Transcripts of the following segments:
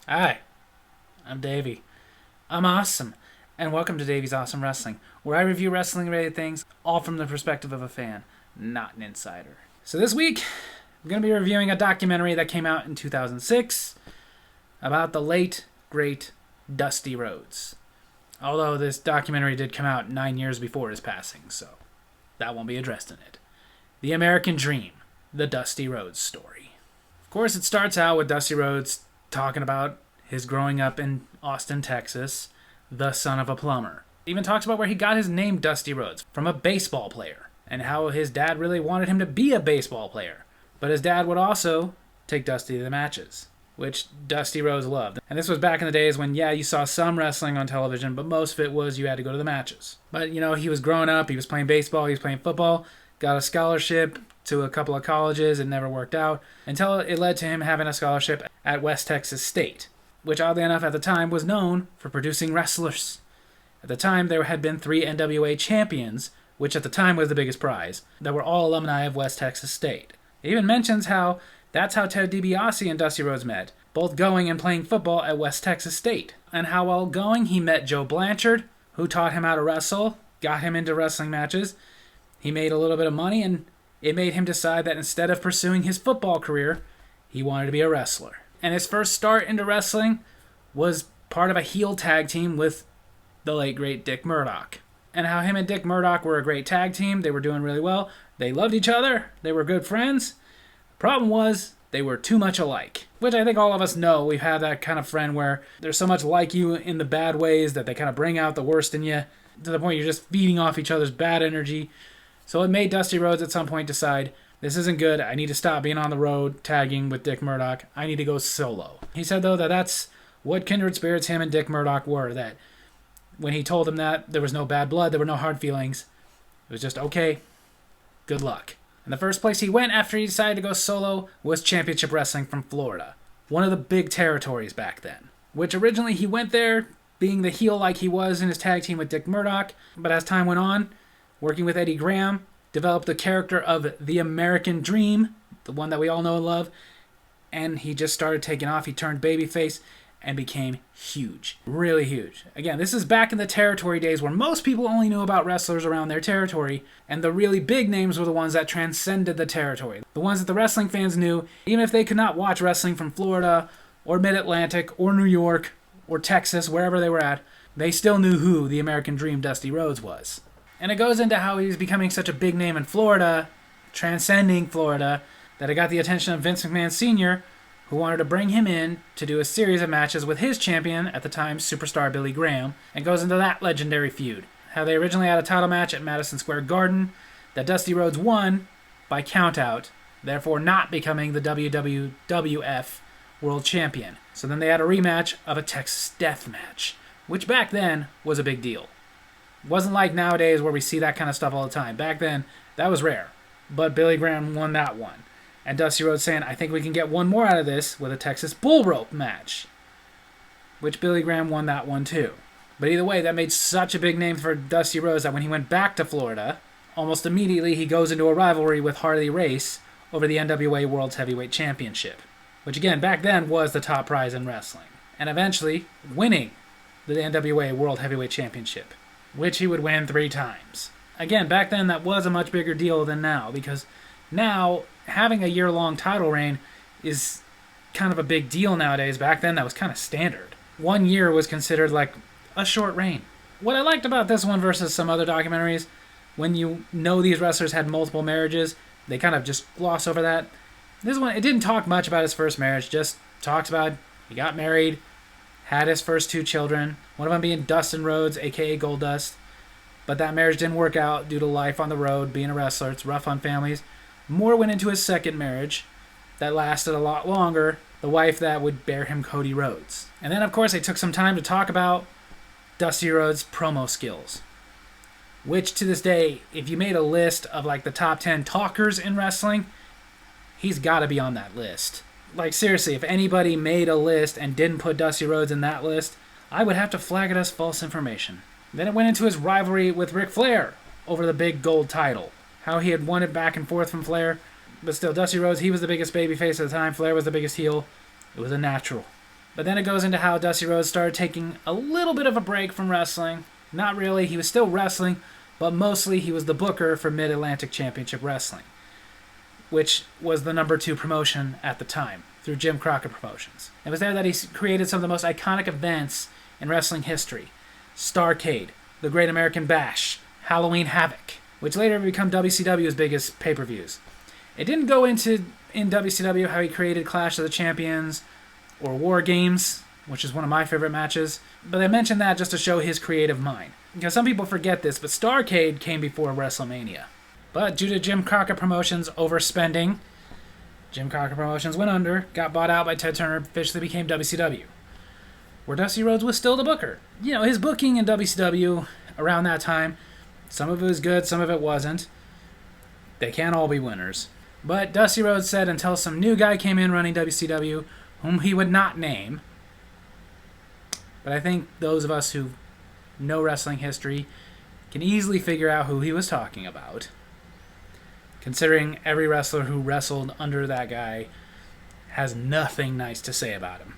Hi, I'm Davy. I'm awesome, and welcome to Davy's Awesome Wrestling, where I review wrestling-related things, all from the perspective of a fan, not an insider. So this week, I'm going to be reviewing a documentary that came out in 2006 about the late, great Dusty Rhodes. Although this documentary did come out 9 years before his passing, so that won't be addressed in it. The American Dream, the Dusty Rhodes Story. Of course, it starts out with Dusty Rhodes talking about his growing up in Austin, Texas, the son of a plumber. He even talks about where he got his name Dusty Rhodes, from a baseball player, and how his dad really wanted him to be a baseball player. But his dad would also take Dusty to the matches, which Dusty Rhodes loved. And this was back in the days when, yeah, you saw some wrestling on television, but most of it was you had to go to the matches. But, he was growing up, he was playing baseball, he was playing football, got a scholarship to a couple of colleges. It never worked out until it led to him having a scholarship at West Texas State, which oddly enough at the time was known for producing wrestlers. At the time, there had been 3 NWA champions, which at the time was the biggest prize, that were all alumni of West Texas State. It even mentions how that's how Ted DiBiase and Dusty Rhodes met, both going and playing football at West Texas State, and how while going he met Joe Blanchard, who taught him how to wrestle, got him into wrestling matches. He made a little bit of money, and it made him decide that instead of pursuing his football career, he wanted to be a wrestler. And his first start into wrestling was part of a heel tag team with the late, great Dick Murdoch. And how him and Dick Murdoch were a great tag team. They were doing really well. They loved each other. They were good friends. Problem was, they were too much alike. Which I think all of us know. We've had that kind of friend where they're so much like you in the bad ways that they kind of bring out the worst in you, to the point you're just feeding off each other's bad energy. So it made Dusty Rhodes at some point decide, this isn't good. I need to stop being on the road tagging with Dick Murdoch. I need to go solo. He said, though, that that's what kindred spirits him and Dick Murdoch were. That when he told him that, there was no bad blood, there were no hard feelings. It was just, okay, good luck. And the first place he went after he decided to go solo was Championship Wrestling from Florida. One of the big territories back then. Which originally he went there being the heel like he was in his tag team with Dick Murdoch. But as time went on, working with Eddie Graham, developed the character of the American Dream, the one that we all know and love, and he just started taking off. He turned babyface and became huge. Really huge. Again, this is back in the territory days where most people only knew about wrestlers around their territory, and the really big names were the ones that transcended the territory. The ones that the wrestling fans knew, even if they could not watch wrestling from Florida, or Mid-Atlantic, or New York, or Texas, wherever they were at, they still knew who the American Dream Dusty Rhodes was. And it goes into how he's becoming such a big name in Florida, transcending Florida, that it got the attention of Vince McMahon Sr., who wanted to bring him in to do a series of matches with his champion, at the time, Superstar Billy Graham, and goes into that legendary feud. How they originally had a title match at Madison Square Garden that Dusty Rhodes won by countout, therefore not becoming the WWF World Champion. So then they had a rematch of a Texas Death Match, which back then was a big deal. Wasn't like nowadays where we see that kind of stuff all the time. Back then, that was rare. But Billy Graham won that one. And Dusty Rhodes saying, I think we can get one more out of this with a Texas Bull Rope match. Which Billy Graham won that one too. But either way, that made such a big name for Dusty Rhodes that when he went back to Florida, almost immediately he goes into a rivalry with Harley Race over the NWA World's Heavyweight Championship. Which again, back then was the top prize in wrestling. And eventually, winning the NWA World Heavyweight Championship, which he would win 3 times. Again, back then that was a much bigger deal than now, because now having a year-long title reign is kind of a big deal nowadays. Back then that was kind of standard. 1 year was considered like a short reign. What I liked about this one versus some other documentaries, when you know these wrestlers had multiple marriages, they kind of just gloss over that. This one, it didn't talk much about his first marriage, just talks about he got married, had his first 2 children, one of them being Dustin Rhodes, a.k.a. Goldust. But that marriage didn't work out due to life on the road, being a wrestler. It's rough on families. More went into his second marriage that lasted a lot longer, the wife that would bear him Cody Rhodes. And then, of course, they took some time to talk about Dusty Rhodes' promo skills. Which, to this day, if you made a list of like the top 10 talkers in wrestling, he's got to be on that list. Like, seriously, if anybody made a list and didn't put Dusty Rhodes in that list, I would have to flag it as false information. Then it went into his rivalry with Ric Flair over the big gold title. How he had won it back and forth from Flair. But still, Dusty Rhodes, he was the biggest babyface at the time. Flair was the biggest heel. It was a natural. But then it goes into how Dusty Rhodes started taking a little bit of a break from wrestling. Not really, he was still wrestling, but mostly he was the booker for Mid-Atlantic Championship Wrestling, which was the number 2 promotion at the time, through Jim Crockett Promotions. It was there that he created some of the most iconic events in wrestling history. Starrcade, the Great American Bash, Halloween Havoc, which later would become WCW's biggest pay-per-views. It didn't go into in WCW how he created Clash of the Champions or War Games, which is one of my favorite matches, but I mentioned that just to show his creative mind. Because some people forget this, but Starrcade came before WrestleMania. But due to Jim Crockett Promotions overspending, Jim Crockett Promotions went under, got bought out by Ted Turner, officially became WCW, where Dusty Rhodes was still the booker. You know, his booking in WCW around that time, some of it was good, some of it wasn't. They can't all be winners. But Dusty Rhodes said until some new guy came in running WCW, whom he would not name, but I think those of us who know wrestling history can easily figure out who he was talking about, considering every wrestler who wrestled under that guy has nothing nice to say about him.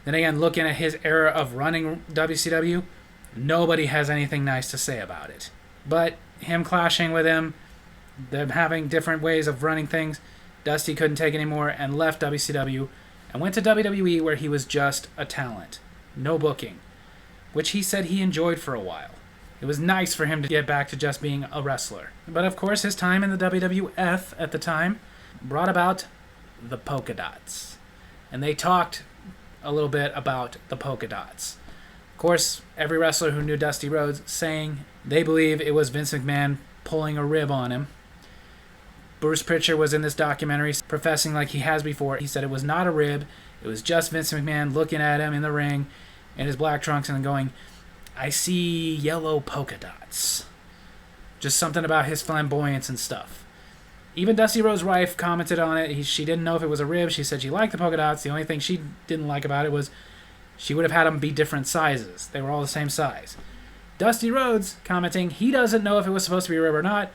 Then again, looking at his era of running WCW, nobody has anything nice to say about it. But him clashing with him, them having different ways of running things, Dusty couldn't take anymore and left WCW and went to WWE, where he was just a talent. No booking, which he said he enjoyed for a while. It was nice for him to get back to just being a wrestler. But of course, his time in the WWF at the time brought about the polka dots. And they talked a little bit about the polka dots. Of course, every wrestler who knew Dusty Rhodes saying they believe it was Vince McMahon pulling a rib on him. Bruce Pritchard was in this documentary professing like he has before. He said it was not a rib. It was just Vince McMahon looking at him in the ring in his black trunks and going, "I see yellow polka dots." Just something about his flamboyance and stuff. Even Dusty Rhodes' wife commented on it. She didn't know if it was a rib. She said she liked the polka dots. The only thing she didn't like about it was she would have had them be different sizes. They were all the same size. Dusty Rhodes commenting he doesn't know if it was supposed to be a rib or not.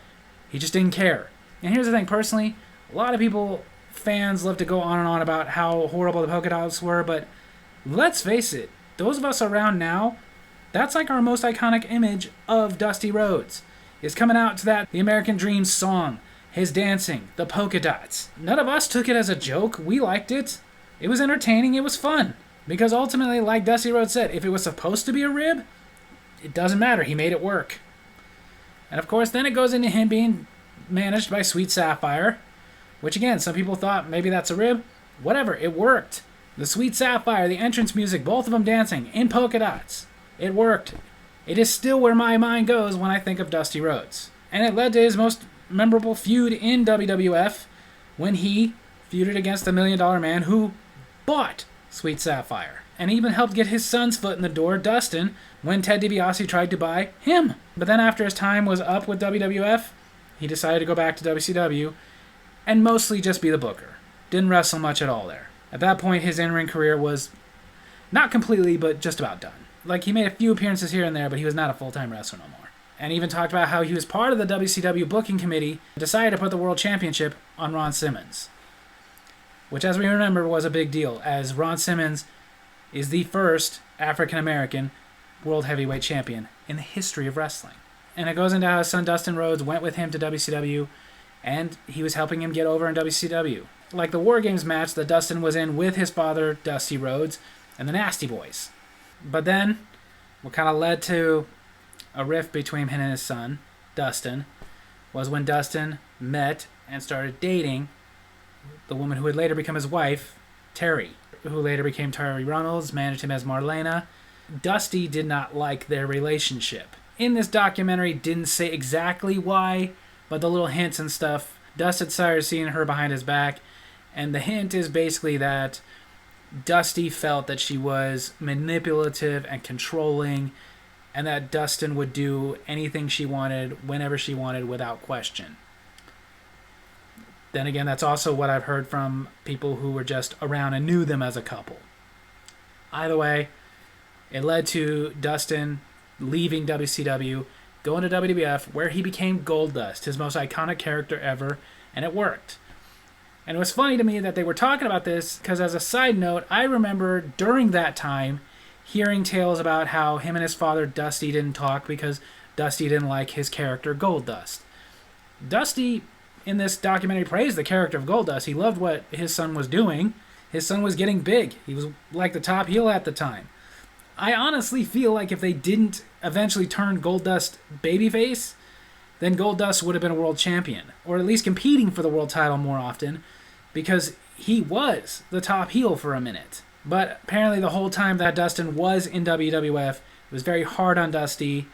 He just didn't care. And here's the thing, personally, a lot of people, fans, love to go on and on about how horrible the polka dots were, but let's face it, those of us around now, that's like our most iconic image of Dusty Rhodes, is coming out to that The American Dream song, his dancing, the polka dots. None of us took it as a joke. We liked it. It was entertaining. It was fun. Because ultimately, like Dusty Rhodes said, if it was supposed to be a rib, it doesn't matter. He made it work. And of course, then it goes into him being managed by Sweet Sapphire, which again, some people thought maybe that's a rib. Whatever, it worked. The Sweet Sapphire, the entrance music, both of them dancing in polka dots. It worked. It is still where my mind goes when I think of Dusty Rhodes. And it led to his most memorable feud in WWF when he feuded against the $1 Million Man who bought Sweet Sapphire and even helped get his son's foot in the door, Dustin, when Ted DiBiase tried to buy him. But then after his time was up with WWF, he decided to go back to WCW and mostly just be the booker. Didn't wrestle much at all there. At that point, his in-ring career was not completely, but just about done. Like, he made a few appearances here and there, but he was not a full-time wrestler no more. And even talked about how he was part of the WCW booking committee, decided to put the World Championship on Ron Simmons. Which, as we remember, was a big deal, as Ron Simmons is the first African-American World Heavyweight Champion in the history of wrestling. And it goes into how his son Dustin Rhodes went with him to WCW, and he was helping him get over in WCW. Like the War Games match that Dustin was in with his father, Dusty Rhodes, and the Nasty Boys. But then, what kind of led to a rift between him and his son, Dustin, was when Dustin met and started dating the woman who would later become his wife, Terry, who later became Terry Runnels, managed him as Marlena. Dusty did not like their relationship. In this documentary, didn't say exactly why, but the little hints and stuff. Dustin started seeing her behind his back, and the hint is basically that Dusty felt that she was manipulative and controlling, and that Dustin would do anything she wanted, whenever she wanted, without question. Then again, that's also what I've heard from people who were just around and knew them as a couple. Either way, it led to Dustin leaving WCW, going to WWF, where he became Goldust, his most iconic character ever, and it worked. And it was funny to me that they were talking about this because, as a side note, I remember during that time hearing tales about how him and his father Dusty didn't talk because Dusty didn't like his character Goldust. Dusty, in this documentary, praised the character of Goldust. He loved what his son was doing. His son was getting big. He was like the top heel at the time. I honestly feel like if they didn't eventually turn Goldust babyface, then Goldust would have been a world champion, or at least competing for the world title more often, because he was the top heel for a minute. But apparently the whole time that Dustin was in WWF, it was very hard on Dusty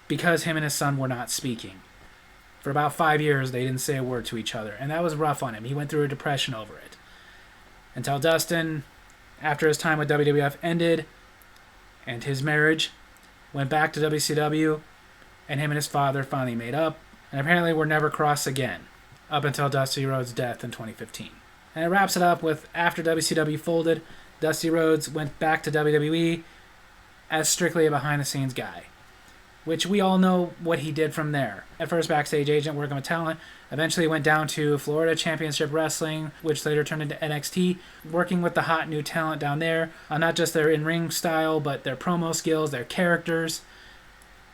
because him and his son were not speaking. For about 5 years, they didn't say a word to each other, and that was rough on him. He went through a depression over it. Until Dustin, after his time with WWF ended, and his marriage, went back to WCW, and him and his father finally made up, and apparently were never crossed again, up until Dusty Rhodes' death in 2015. And it wraps it up with, after WCW folded, Dusty Rhodes went back to WWE as strictly a behind-the-scenes guy, which we all know what he did from there. At first backstage agent working with talent, eventually went down to Florida Championship Wrestling, which later turned into NXT, working with the hot new talent down there, on not just their in-ring style, but their promo skills, their characters,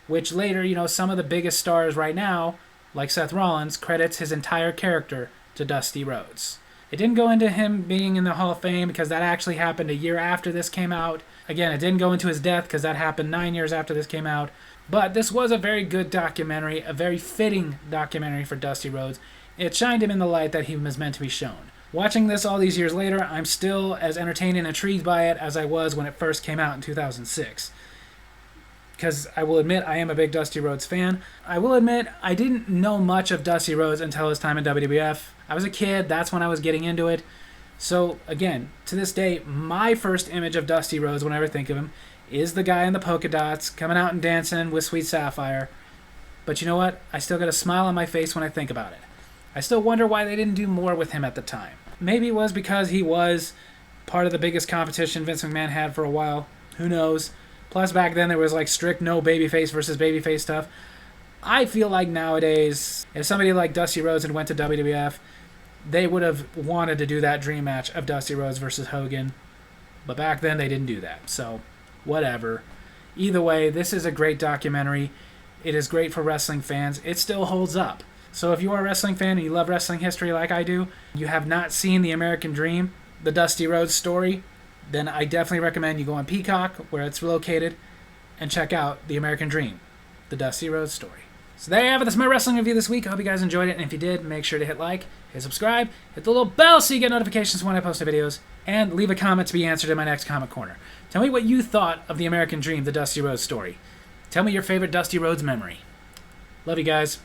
which later, some of the biggest stars right now, like Seth Rollins, credits his entire character to Dusty Rhodes. It didn't go into him being in the Hall of Fame because that actually happened a year after this came out. Again, it didn't go into his death because that happened 9 years after this came out. But this was a very good documentary, a very fitting documentary for Dusty Rhodes. It shined him in the light that he was meant to be shown. Watching this all these years later, I'm still as entertained and intrigued by it as I was when it first came out in 2006. Because I will admit, I am a big Dusty Rhodes fan. I will admit, I didn't know much of Dusty Rhodes until his time in WWF. I was a kid, that's when I was getting into it. So, again, to this day, my first image of Dusty Rhodes, when I ever think of him, is the guy in the polka dots, coming out and dancing with Sweet Sapphire. But you know what? I still got a smile on my face when I think about it. I still wonder why they didn't do more with him at the time. Maybe it was because he was part of the biggest competition Vince McMahon had for a while. Who knows? Plus, back then, there was strict no babyface versus babyface stuff. I feel like nowadays, if somebody like Dusty Rhodes had went to WWF, they would have wanted to do that dream match of Dusty Rhodes versus Hogan. But back then, they didn't do that. So, whatever. Either way, this is a great documentary. It is great for wrestling fans. It still holds up. So if you are a wrestling fan and you love wrestling history like I do, you have not seen The American Dream, the Dusty Rhodes Story, then I definitely recommend you go on Peacock, where it's located, and check out The American Dream, the Dusty Rhodes Story. So there you have it. That's my wrestling review this week. I hope you guys enjoyed it. And if you did, make sure to hit like, hit subscribe, hit the little bell so you get notifications when I post new videos, and leave a comment to be answered in my next comment corner. Tell me what you thought of The American Dream, the Dusty Rhodes Story. Tell me your favorite Dusty Rhodes memory. Love you guys.